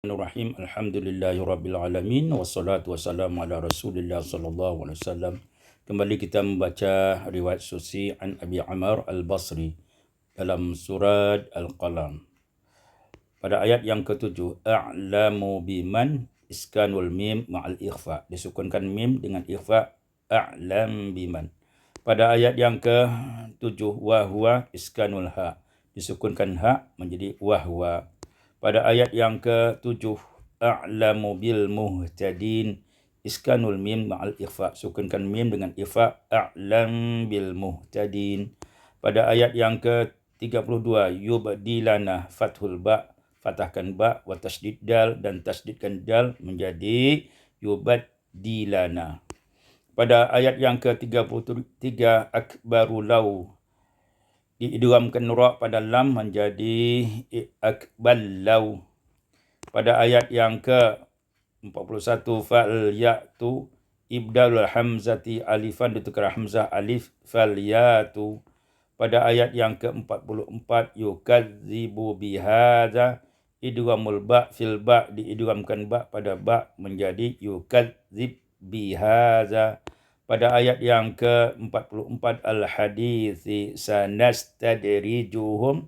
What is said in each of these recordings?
Bismillahirrahmanirrahim. Alhamdulillahirabbil alamin wassalatu wassalamu ala Rasulillah sallallahu alaihi wasallam. Kembali kita membaca riwayat Susi an Abi Amr Al-Basri dalam surat Al-Qalam. Pada ayat yang ke-7, a'lamu biman iskanul mim ma'al ikhfa. Disukunkan mim dengan ikhfa, a'lam biman. Pada ayat yang ke-7, wa huwa iskanul ha. Disukunkan ha menjadi wahwa. Pada ayat yang ke-7, a'lamu bil muhtadin, iskanul mim ma'al ikhfa. Sukunkan mim dengan ikhfa, a'lam bil muhtadin. Pada ayat yang ke-32, yubdilana fathul ba, fatahkan ba, wa tasdid dal, dan tasdidkan dal menjadi yubdilana. Pada ayat yang ke-33, akbaru lau, diidghamkan ra pada lam menjadi akballau. Pada ayat yang ke-41, fal ya'tu, ibdalul hamzati alifan, ditukar hamzah alif, fal ya'tu. Pada ayat yang ke-44, yukadzibu bihadza, idghamul ba fil ba, diidghamkan ba pada ba menjadi yukadzib bihadza. Pada ayat yang ke-44, al-hadithi sanastadrijuhum,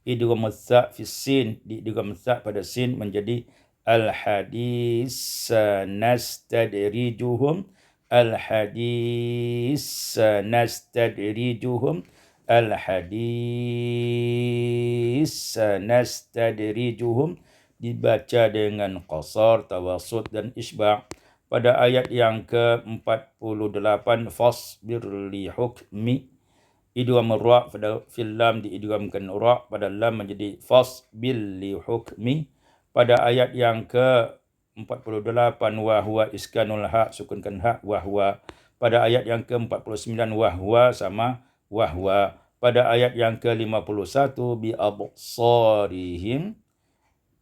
idgham tha fi sin, diidgham tha pada sin menjadi al-hadis sanastadrijuhum, al-hadis sanastadrijuhum, al-hadis sanastadrijuhum, dibaca dengan qasar, tawassut dan isba'. Pada ayat yang ke-48, fasbir li hukmi, idgham ra pada fil lam, diidghamkan ra pada lam menjadi fasbil li hukmi. Pada ayat yang ke-48, wa huwa iskanul ha, sukunkan ha, wa huwa. Pada ayat yang ke-49, wa huwa sama wa huwa. Pada ayat yang ke-51, bi absarihim,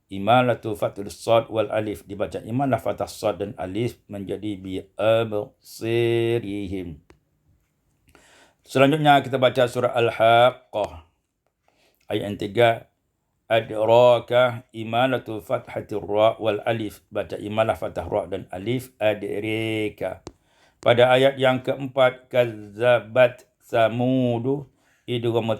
imalatu fathul sad wal alif, dibaca imalah fathah sad dan alif menjadi bi absirihim. Selanjutnya kita baca surah Al-Haqqah ayat yang 3, adraka, imalatu fathatir ra wal alif, baca imalah fathah ra dan alif, adrika. Pada ayat yang keempat, kazzabat samudu, idgham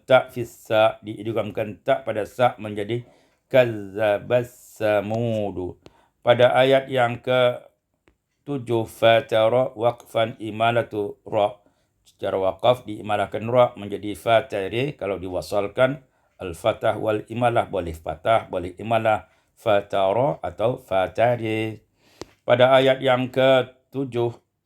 ta fi sa, diidghamkan ta pada sa menjadi kazzabas samudu. Pada ayat yang ke-7, fatara waqfan, imalatu ra, secara waqaf diimalahkan ra menjadi fatari. Kalau diwasalkan al-fatah wal imalah, boleh fatah, boleh imalah, fatara atau fatari. Pada ayat yang ke-7,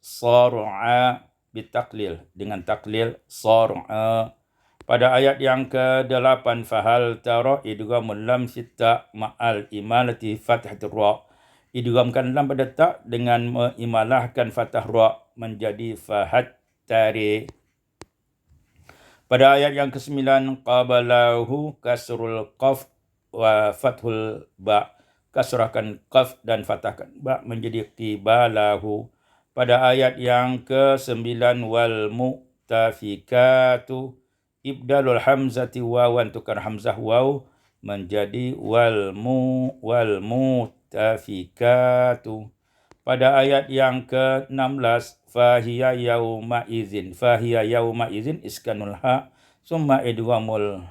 sar'a bitaklil, dengan taklil sar'a. Pada ayat yang ke-8, fahal tara, idghamul lam fitta ma'al imalati fathatir ra, idghamkan lam pada ta dengan mengimalahkan fathah ra menjadi fahat tari. Pada ayat yang ke-9, qabalahu kasrul qaf wa fathul ba, kasrahkan qaf dan fathahkan ba menjadi qibalahu. Pada ayat yang ke-9, wal mu'tafikatu, ibdalul hamzati wawan, tukar hamzah waw menjadi wal mutafikatu. Pada ayat yang ke-16, fahiya yauma izin, fahiya yauma izin, iskanul ha, summa idghamul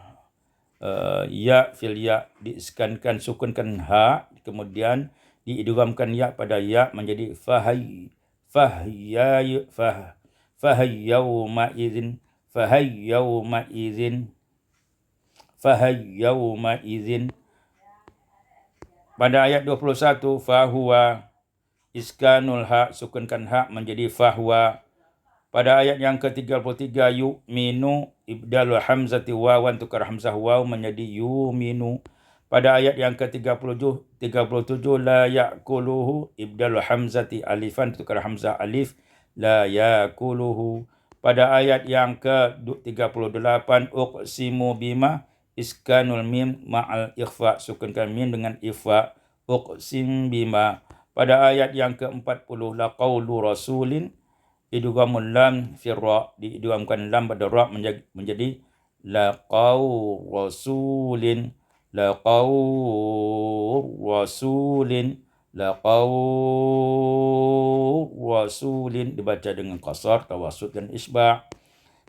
ya fil ya, diiskankan, sukunkan ha, kemudian diidghamkan ya pada ya menjadi fahayyawma izin, fahayyawma izin. Pada ayat 21, fahuwa iskanul ha, sukunkan ha menjadi fahwa. Pada ayat yang ke-33, yu'minu, ibdalul hamzati wawan, tukar hamzah waw menjadi yuminu. Pada ayat yang ke-37, la ya'kuluhu, ibdalul hamzati alifan, tukar hamzah alif, la ya'kuluhu. Pada ayat yang ke-38, uqsimu bima, iskanul mim ma'al ikhfa, sukunkan mim dengan ikhfa, uqsim bima. Pada ayat yang ke-40, la qawlu rasulin, idghamul lam fi ra, diidghamkan lam pada ra menjadi la qawl rasulin. laqaur rasulin, laqaur rasulin dibaca dengan qasar, tawassut dan isba'.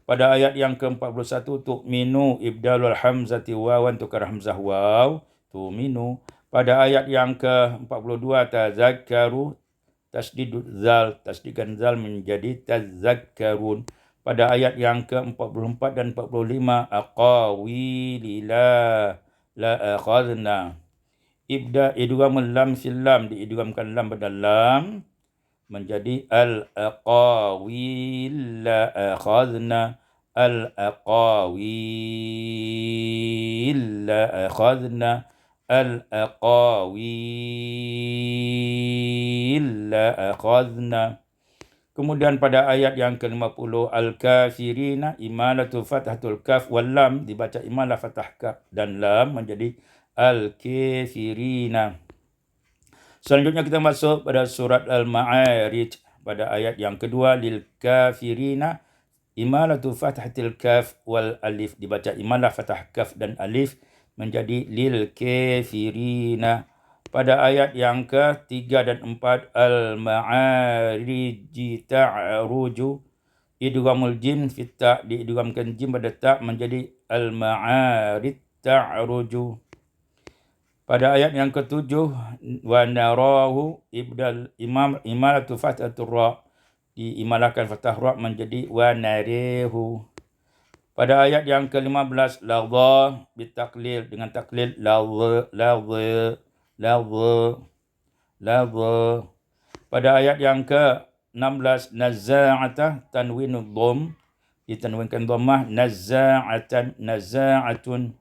Pada ayat yang ke-41 tu'minu ibdalul hamzati wawan tukar hamzah waw tu'minu. Pada ayat yang ke-42 tazakkaru tasdidul zal, tasdikan zal menjadi tazakkarun. Pada ayat yang ke-44 dan 45 aqawilila la akhadna. Ibda idghamul lam fil lam, diidghamkan lam pada lam menjadi al-aqawil la akhadna, al-aqawil la akhadna, al-aqawil la akhadna. Kemudian pada ayat yang ke-50 al-kafirina imalatu fathatul kaf wal lam, dibaca imalah fathah kaf dan lam menjadi al-kafirina. Selanjutnya kita masuk pada surat Al-Ma'arij pada ayat yang kedua lil kafirina imalatu fathatil kaf wal alif, dibaca imalah fathah kaf dan alif menjadi lil kafirina. Pada ayat yang ke-3 dan 4 Al-Ma'arij ta'ruju idghamul jim fit ta, diidghamkan jim pada ta menjadi Al-Ma'arij ta'ruju. Pada ayat yang ke-7 wa narahu ibdal imalatu fathatur ra, diimalahkan fathah ra menjadi wa narihu. Pada ayat yang ke-15 ladha bitaklil dengan taklil ladha. Pada ayat yang ke-16 nazza'ata tanwinul dham, ditanwinkan dhammah nazza'atan nazza'atun.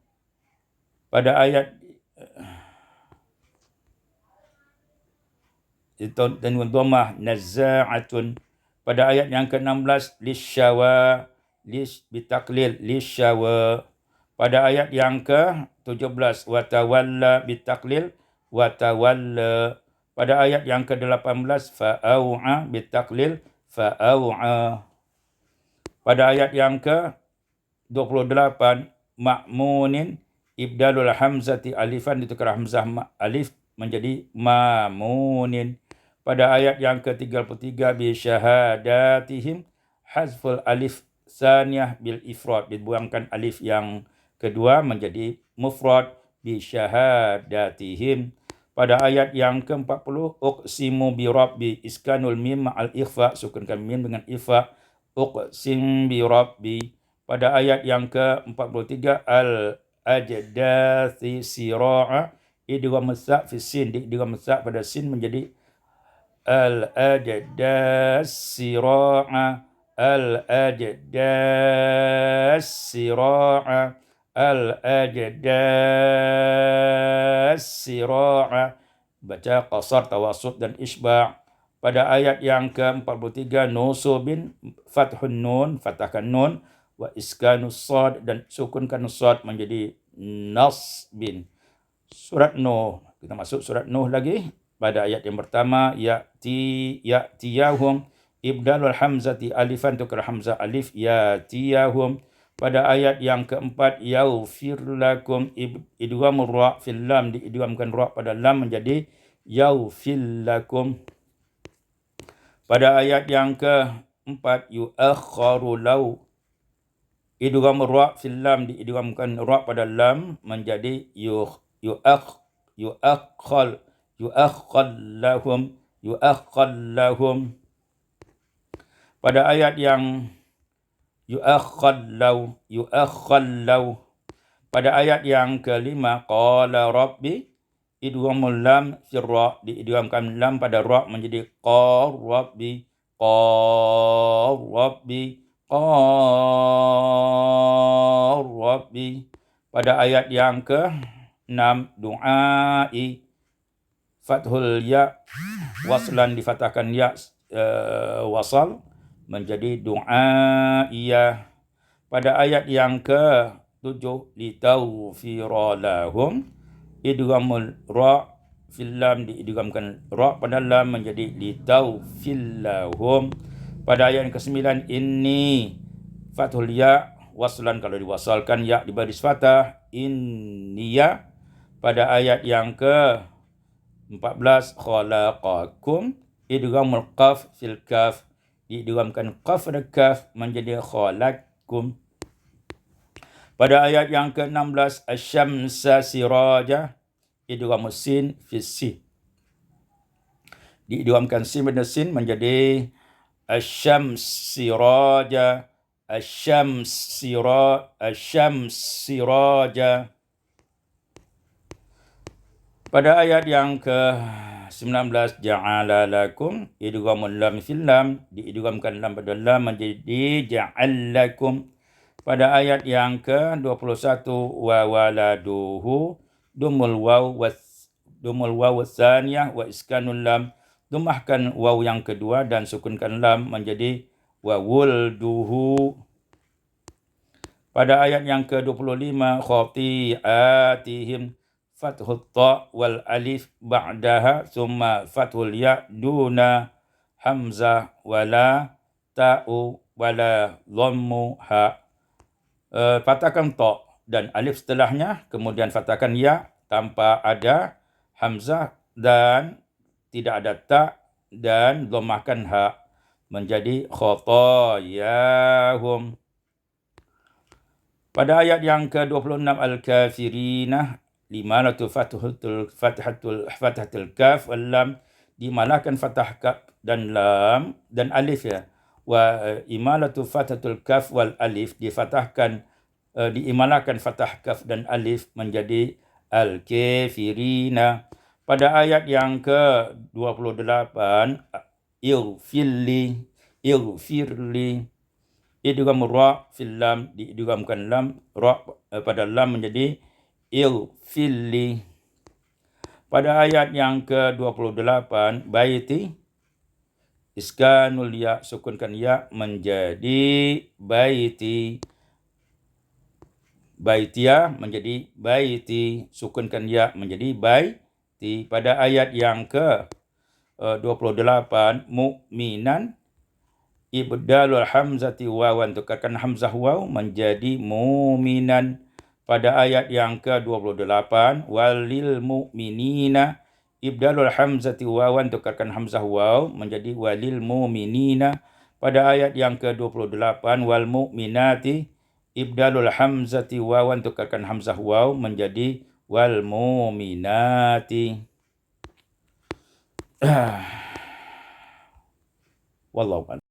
Pada ayat tanwin dhammah nazza'atun. Pada ayat yang ke-16 lisyawa bitaklil lisyawa. Pada ayat yang ke-17 watawalla bitaklil watawalla. Pada ayat yang ke-18 fa'au'a bitaklil fa'au'a. Pada ayat yang ke-28 ma'munin ibdalul hamzati alifan, ditukar hamzah alif menjadi mamunin. Pada ayat yang ke-33 bi syahadatihim hazful alif saniyah bil ifrad, dibuangkan alif yang kedua menjadi mufrad bi syahadatihim. Pada ayat yang ke-40 uqsimu bi rabbi iskanul mim ma'al ikhfa, sukunkan mim dengan ikhfa, uqsim bi rabbi. Pada ayat yang ke-43 al ajdathi sira'a idgham sa fi sin, idgham sa pada sin menjadi al-ajdas sira'a, al-ajdas sira'a, al-ajdas sira'a. Baca qasar, tawassut dan isba'. Pada ayat yang ke-43 nusubin fathun nun, fathahkan nun, wa iskanus sad dan sukunkan sad menjadi nasbin. Surat Nuh, kita masuk surat Nuh lagi. Pada ayat yang pertama ya'tiyahum ibdalul hamzati alifan tukar hamzah alif ya'tiyahum. Pada ayat yang keempat yaghfir lakum idghamur ra fil lam, diidghamkan ra pada lam menjadi yaghfir lakum. Pada ayat yang keempat yu'akhkharu law idghamur ra fil lam, diidghamkan ra pada lam menjadi yu'akhkhal lahum. Pada ayat yang yu'akhkhallau. Pada ayat yang kelima qala rabbi idghamul lam fir ra, diidghamkan lam pada ra menjadi qar rabbi. Pada ayat yang ke-6 du'ai fathul ya waslan, difatahkan ya wasal menjadi du'aiyah. Pada ayat yang ke-7 litaghfira lahum idghamul ra fil lam, diidghamkan ra pada lam menjadi litaghfir lahum. Pada ayat yang ke-9 inni fathul ya waslan, kalau diwasalkan ya di baris fathah inniya Pada ayat yang ke-14 khalaqakum, idghamul qaf fil kaf, diidghamkan qaf pada kaf menjadi khalaqakum. Pada ayat yang ke-16 asyamsa siraja, idghamus sin fis sin, diidghamkan sin pada sin menjadi asyams siraja, asyams siraja. Pada ayat yang ke-19 ja'ala lakum, idghamul lam fil lam, diidghamkan lam pada lam menjadi ja'alakum. Pada ayat yang ke-21 wa waladuhu, dumul waw tsaniyah wa iskanul lam, dumahkan waw yang kedua dan sukunkan lam menjadi wa wulduhu. Pada ayat yang ke-25 khati'atihim, fathul ta wal alif ba'daha summa fathul ya duna hamzah wala ta'u wala dhammu ha. Patahkan ta dan alif setelahnya, kemudian fathahkan ya tanpa ada hamzah dan tidak ada ta, dan dhammahkan ha menjadi khatayahum. Pada ayat yang ke-26 al-kafirina, limalatu fathatul kaf wal lam, dimalahkan fathah kaf dan lam dan alif ya. Wa imalatu fathatul kaf wal alif, difatahkan diimalahkan fathah kaf dan alif menjadi al-kafirina. Pada ayat yang ke-28 irfirli, idgham ra fil lam, diidghamkan lam ra pada lam menjadi irfirli. Pada ayat yang ke-28 baiti, iskanul ya, sukunkan ya menjadi baiti, baitia menjadi baiti, sukunkan ya menjadi baiti. Pada ayat yang ke-28 mu'minan, ibdalul hamzati wawan, tukarkan hamzah waw menjadi mu'minan. Pada ayat yang ke-28 walil mu'minina, ibdalul hamzati wawan, tukarkan hamzah waw menjadi walil mu'minina. Pada ayat yang ke-28 wal mu'minati, ibdalul hamzati wawan, tukarkan hamzah waw menjadi wal mu'minati. Wallahu a'lam.